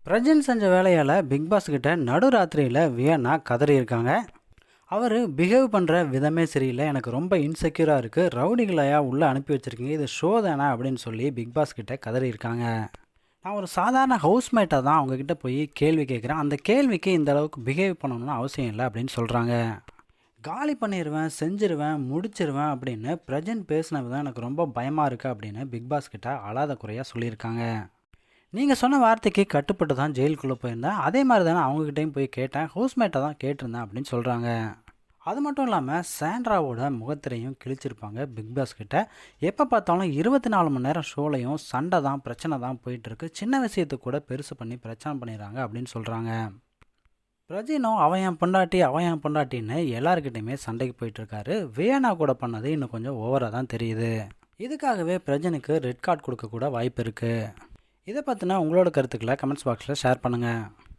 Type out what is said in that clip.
பிரஜன் செஞ்ச வேலையால் big pass கிட்ட நடுராத்திரியில் வியன்னா கதறியிருக்காங்க. அவர் பிஹேவ் பண்ணுற விதமே சரியில்லை, எனக்கு ரொம்ப இன்செக்யூராக இருக்குது, ரவுடிகளையா உள்ளே அனுப்பி வச்சுருக்கீங்க, இது ஷோ தானே அப்படின்னு சொல்லி பிக் பாஸ் கிட்ட கதறியிருக்காங்க. நான் ஒரு சாதாரண ஹவுஸ்மேட்டாக தான் அவங்கக்கிட்ட போய் கேள்வி கேட்குறேன், அந்த கேள்விக்கு இந்த அளவுக்கு பிஹேவ் பண்ணணும்னு அவசியம் இல்லை அப்படின்னு சொல்கிறாங்க. காலி பண்ணிடுவேன், செஞ்சிருவேன், முடிச்சிருவேன் அப்படின்னு பிரஜன் பேசின விதம் எனக்கு ரொம்ப பயமாக இருக்குது அப்படின்னு பிக் பாஸ் கிட்ட அழாத குறையாக சொல்லியிருக்காங்க. நீங்கள் சொன்ன வார்த்தைக்கு கட்டுப்பட்டு தான் ஜெயிலுக்குள்ளே போயிருந்தேன், அதே மாதிரி தானே அவங்ககிட்டையும் போய் கேட்டேன், ஹவுஸ்மேட்டை தான் கேட்டிருந்தேன் அப்படின்னு சொல்கிறாங்க. அது மட்டும் இல்லாமல் சாண்ட்ராவோட முகத்திரையும் கிழிச்சிருப்பாங்க பிக் பாஸ் கிட்ட. எப்போ பார்த்தாலும் 24 மணி நேரம் ஷோலையும் சண்டை தான், பிரச்சனை தான் போயிட்டுருக்கு, சின்ன விஷயத்துக்கு கூட பெருசு பண்ணி பிரச்சனை பண்ணிடுறாங்க அப்படின்னு சொல்கிறாங்க. பிரஜினும் அவன் என் பொண்டாட்டின்னு எல்லாருக்கிட்டையுமே சண்டைக்கு போயிட்டுருக்காரு. வியனா கூட பண்ணது இன்னும் கொஞ்சம் ஓவராக தான் தெரியுது. இதுக்காகவே பிரஜனுக்கு ரெட் கார்டு கொடுக்க கூட வாய்ப்பு இருக்குது. இதை பற்றின உங்களோட கருத்துக்களை கமெண்ட்ஸ் பாக்ஸில் ஷேர் பண்ணுங்கள்.